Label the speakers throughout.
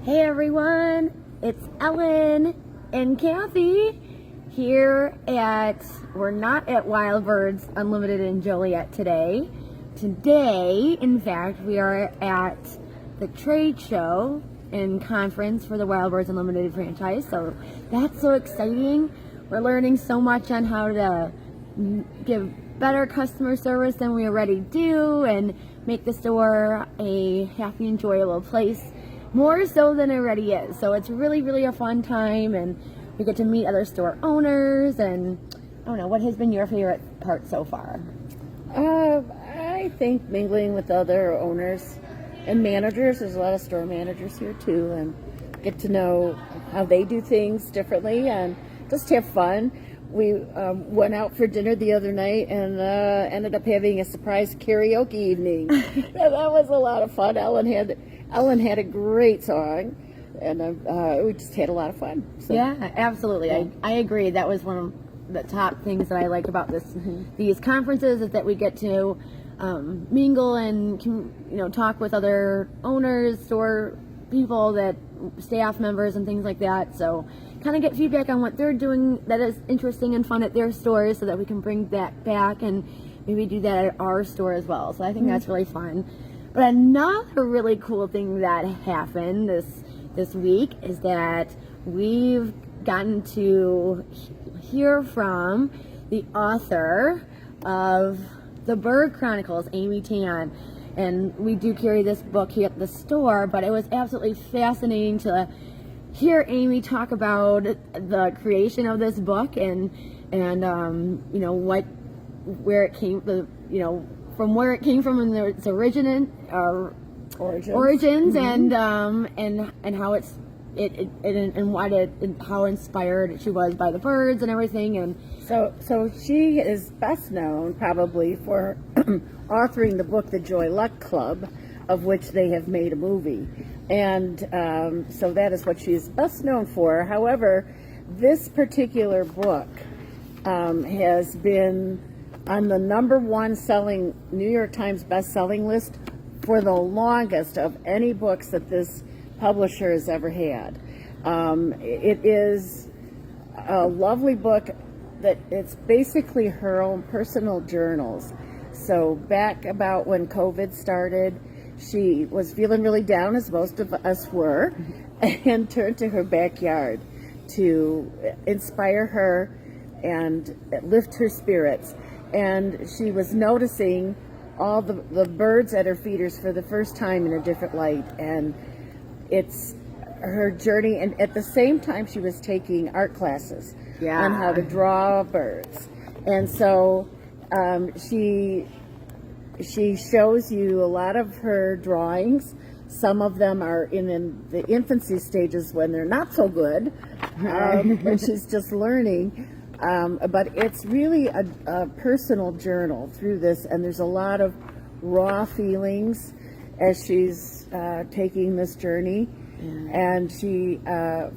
Speaker 1: Hey everyone, it's Ellen and Kathy here we're not at Wild Birds Unlimited in Joliet today. Today, in fact, we are at the trade show and conference for the Wild Birds Unlimited franchise, so that's so exciting. We're learning so much on how to give better customer service than we already do and make the store a happy, enjoyable place, more so than it already is. So it's really, really a fun time, and we get to meet other store owners. And I don't know, what has been your favorite part so far?
Speaker 2: I think mingling with other owners and managers. There's a lot of store managers here too, and get to know how they do things differently and just have fun. We went out for dinner the other night and ended up having a surprise karaoke evening. That was a lot of fun. Ellen had a great song, and we just had a lot of fun.
Speaker 1: So, yeah, absolutely. Yeah. I agree. That was one of the top things that I like about these conferences, is that we get to mingle and talk with other owners, store people, staff members and things like that. So kind of get feedback on what they're doing that is interesting and fun at their stores, so that we can bring that back and maybe do that at our store as well. So I think that's really fun. But another really cool thing that happened this week is that we've gotten to hear from the author of The Bird Chronicles, Amy Tan. And we do carry this book here at the store, but it was absolutely fascinating to hear Amy talk about the creation of this book and where it came, from where it came from in its origins, and how how inspired she was by the birds and everything. And
Speaker 2: so she is best known probably for authoring the book The Joy Luck Club, of which they have made a movie. And so that is what she's best known for. However, this particular book has been on the #1 selling New York Times best-selling list for the longest of any books that this publisher has ever had. It is a lovely book that it's basically her own personal journals. So back about when COVID started, she was feeling really down, as most of us were, and turned to her backyard to inspire her and lift her spirits. And she was noticing all the birds at her feeders for the first time in a different light. And it's her journey. And at the same time, she was taking art classes on how to draw birds. And so she shows you a lot of her drawings. Some of them are in the infancy stages when they're not so good, when she's just learning. But it's really a personal journal through this, and there's a lot of raw feelings as she's taking this journey. And she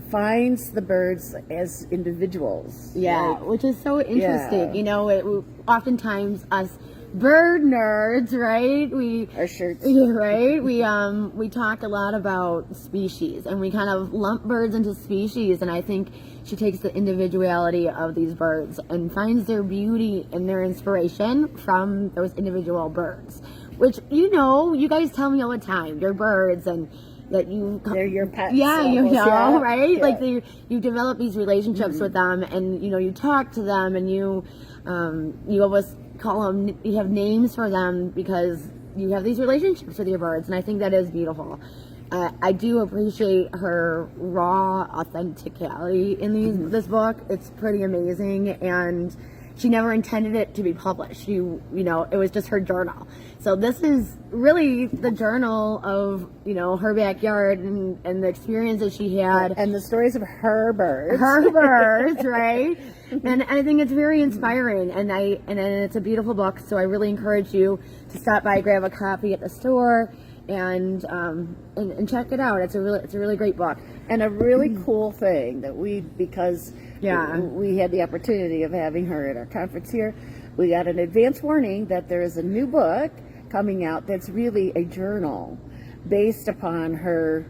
Speaker 2: finds the birds as individuals.
Speaker 1: Yeah, which is so interesting. Yeah. Oftentimes us bird nerds, right?
Speaker 2: Our shirts.
Speaker 1: Right? We talk a lot about species, and we kind of lump birds into species, and I think she takes the individuality of these birds and finds their beauty and their inspiration from those individual birds, which, you guys tell me all the time, you're birds, and that
Speaker 2: they're your pets.
Speaker 1: Yeah, right?
Speaker 2: Yeah.
Speaker 1: Like you develop these relationships with them, and you talk to them, and you always call them, you have names for them because you have these relationships with your birds, and I think that is beautiful. I do appreciate her raw authenticality in this book. It's pretty amazing, and she never intended it to be published. It was just her journal. So this is really the journal of, her backyard and the experiences she had.
Speaker 2: And the stories of her birds.
Speaker 1: Her birds, right? And I think it's very inspiring, and it's a beautiful book, so I really encourage you to stop by, grab a copy at the store, and check it out. It's a really great book.
Speaker 2: And a really cool thing that because we had the opportunity of having her at our conference here, we got an advance warning that there is a new book coming out that's really a journal based upon her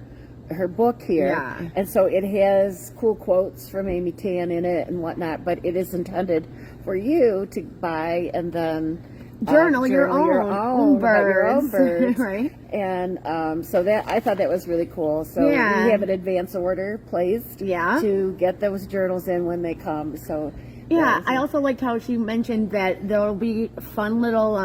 Speaker 2: her book here,
Speaker 1: Yeah.
Speaker 2: and so it has cool quotes from Amy Tan in it and whatnot. But it is intended for you to buy and then
Speaker 1: journal your own
Speaker 2: about your own
Speaker 1: birds.
Speaker 2: birds,
Speaker 1: Right.
Speaker 2: And so that I thought that was really cool. So
Speaker 1: Yeah.
Speaker 2: we have an advance order placed,
Speaker 1: Yeah.
Speaker 2: to get those journals in when they come. So
Speaker 1: Yeah, I also liked how she mentioned that there will be fun little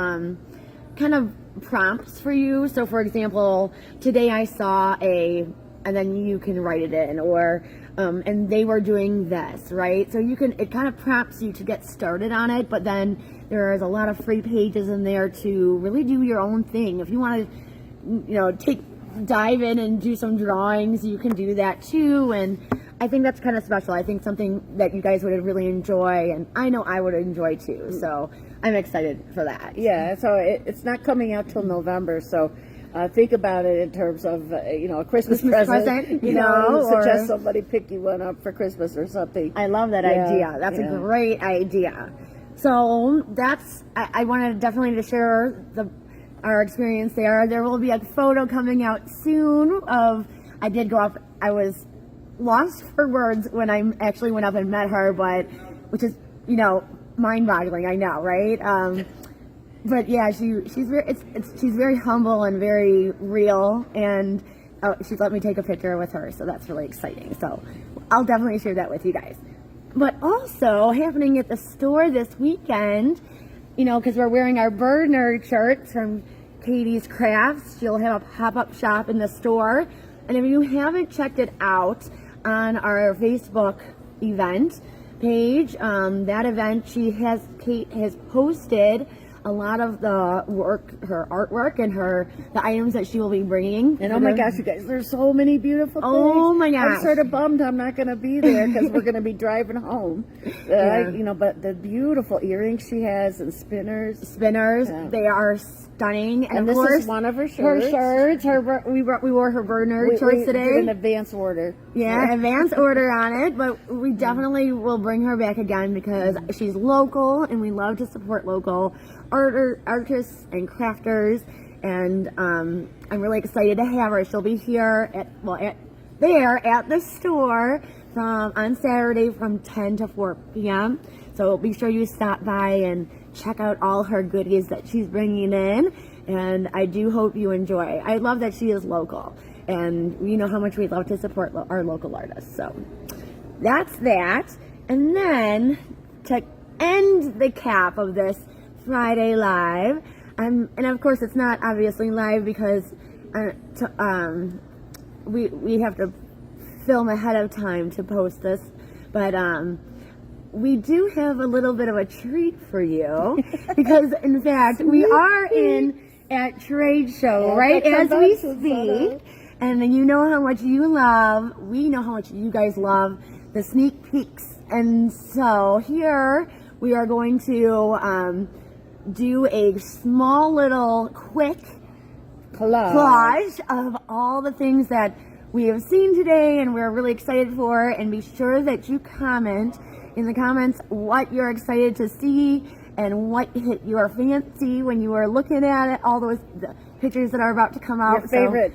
Speaker 1: kind of prompts for you. So, for example, today I saw and then you can write it in, or and they were doing this, right? So it kind of prompts you to get started on it, but then there's a lot of free pages in there to really do your own thing. If you want to, dive in and do some drawings, you can do that too. And I think that's kind of special. I think something that you guys would really enjoy, and I know I would enjoy too. So I'm excited for that.
Speaker 2: yeah, so it's not coming out till November. So think about it in terms of a Christmas present. Suggest somebody pick you one up for Christmas or something.
Speaker 1: I love that idea. That's a great idea. So I wanted definitely to share our experience there. There will be a photo coming out soon I was lost for words when I actually went up and met her, which is, mind-boggling, I know, right? But yeah, she's very humble and very real, and she's let me take a picture with her, so that's really exciting. So I'll definitely share that with you guys. But also happening at the store this weekend, because we're wearing our bird nerd shirts from Katie's Crafts. She'll have a pop-up shop in the store, and if you haven't checked it out on our Facebook event page, that event, Kate has posted a lot of the her artwork and the items that she will be bringing.
Speaker 2: And oh my gosh, you guys, there's so many beautiful things.
Speaker 1: Oh my gosh.
Speaker 2: I'm sort of bummed I'm not going to be there because we're going to be driving home. But the beautiful earrings she has and spinners.
Speaker 1: They are stunning. And of
Speaker 2: this
Speaker 1: course,
Speaker 2: is one of her shirts.
Speaker 1: We wore her bird nerd shorts today.
Speaker 2: We did an advance order.
Speaker 1: Yeah, advance order on it, but we definitely will bring her back again because she's local and we love to support local artists and crafters, and I'm really excited to have her. She'll be here at the store on Saturday from 10 to 4 p.m. So be sure you stop by and check out all her goodies that she's bringing in, and I do hope you enjoy. I love that she is local, and you know how much we love to support our local artists. So that's that. And then to end the cap of this Friday Live, and of course it's not obviously live because we have to film ahead of time to post this, but we do have a little bit of a treat for you because in fact we are at trade show right as we speak, and you know how much we know how much you guys love the sneak peeks, and so here we are going to do a small little quick collage of all the things that we have seen today and we're really excited for, and be sure that you comment in the comments what you're excited to see and what hit your fancy when you are looking at it, all the pictures that are about to come out.
Speaker 2: Your favorite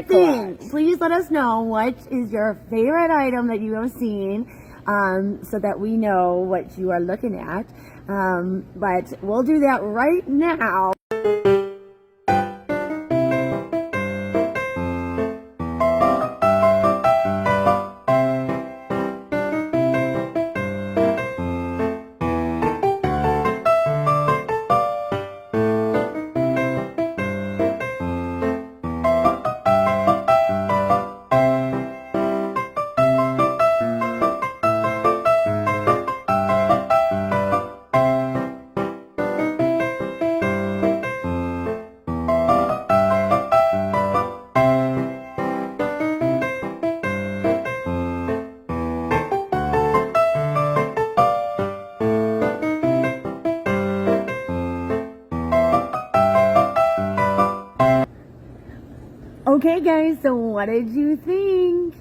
Speaker 2: thing.
Speaker 1: Please let us know what is your favorite item that you have seen, so that we know what you are looking at. But we'll do that right now. Okay, guys, so what did you think?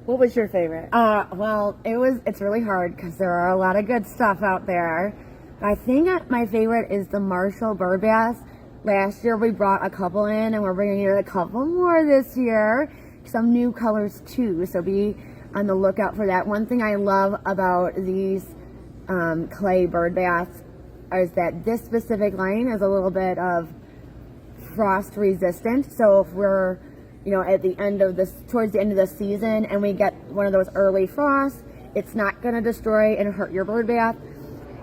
Speaker 2: What was your favorite?
Speaker 1: Well, it's really hard because there are a lot of good stuff out there. I think my favorite is the Marshall bird bass. Last year we brought a couple in, and we're bringing in a couple more this year some new colors too, so be on the lookout for that. One thing I love about these clay bird baths is that this specific line is a little bit of frost resistant. So if we're, at the end of this, towards the end of the season, and we get one of those early frosts, it's not going to destroy and hurt your bird bath.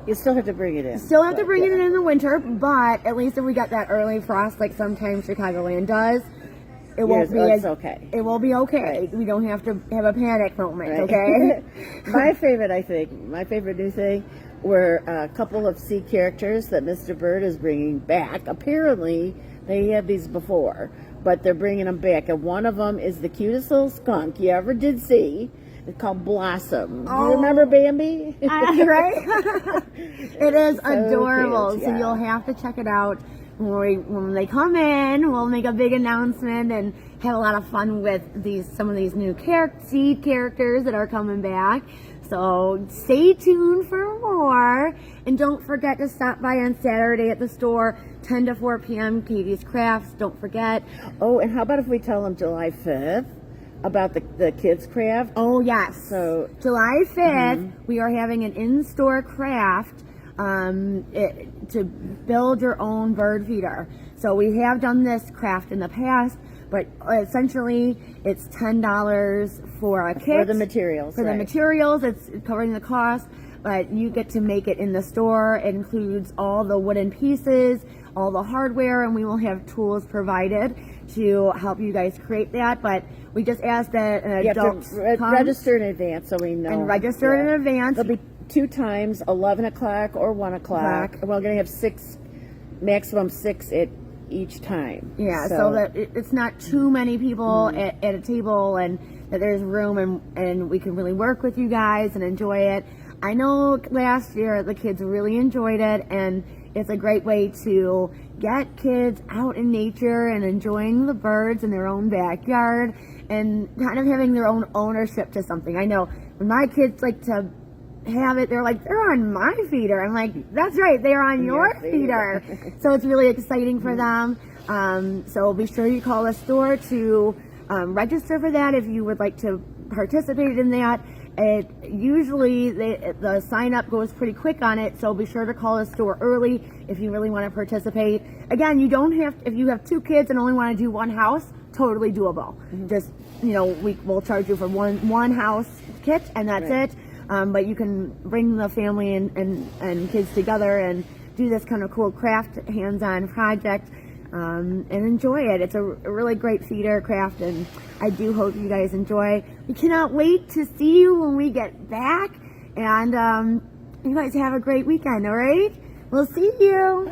Speaker 2: You still have to bring it in.
Speaker 1: Still have to bring it in the winter, but at least if we got that early frost, like sometimes Chicagoland does, it won't be
Speaker 2: okay.
Speaker 1: It will be okay.
Speaker 2: Right.
Speaker 1: We don't have to have a panic moment,
Speaker 2: Right.
Speaker 1: okay?
Speaker 2: My favorite new thing were a couple of sea characters that Mr. Bird is bringing back. Apparently, they had these before, but they're bringing them back. And one of them is the cutest little skunk you ever did see. It's called Blossom. Do you remember Bambi?
Speaker 1: Right? It is adorable.
Speaker 2: Cute,
Speaker 1: So
Speaker 2: yeah.
Speaker 1: you'll have to check it out. When they come in, we'll make a big announcement and have a lot of fun with some of these new seed characters that are coming back. So stay tuned for more. And don't forget to stop by on Saturday at the store, 10 to 4 p.m., Katie's Crafts. Don't forget.
Speaker 2: Oh, and how about if we tell them July 5th about the kids' craft?
Speaker 1: Oh, yes.
Speaker 2: So
Speaker 1: July 5th, we are having an in-store craft to build your own bird feeder. So we have done this craft in the past, but essentially it's $10 for a kit.
Speaker 2: For the materials.
Speaker 1: For the materials, it's covering the cost, but you get to make it in the store. It includes all the wooden pieces, all the hardware, and we will have tools provided to help you guys create that. But we just ask that an adult
Speaker 2: register in advance so we know.
Speaker 1: And register in advance.
Speaker 2: There'll be 2 times, 11 o'clock or 1 o'clock. And we're going to have maximum 6 at each time.
Speaker 1: Yeah, so that it's not too many people at a table, and that there's room and we can really work with you guys and enjoy it. I know last year the kids really enjoyed it, and it's a great way to get kids out in nature and enjoying the birds in their own backyard and kind of having their own ownership to something. I know when my kids like to have it, they're like, they're on my feeder. I'm like, that's right, they're on your feeder. So it's really exciting for them. So be sure you call the store to register for that if you would like to participate in that. Usually the sign up goes pretty quick on it, so be sure to call the store early if you really want to participate. Again, you don't have, if you have 2 kids and only want to do one house, totally doable. Just, we'll charge you for one house kit, and that's it. But you can bring the family and kids together and do this kind of cool craft hands-on project and enjoy it. It's a really great feeder craft, and I do hope you guys enjoy. We cannot wait to see you when we get back, and you guys have a great weekend, all right? We'll see you.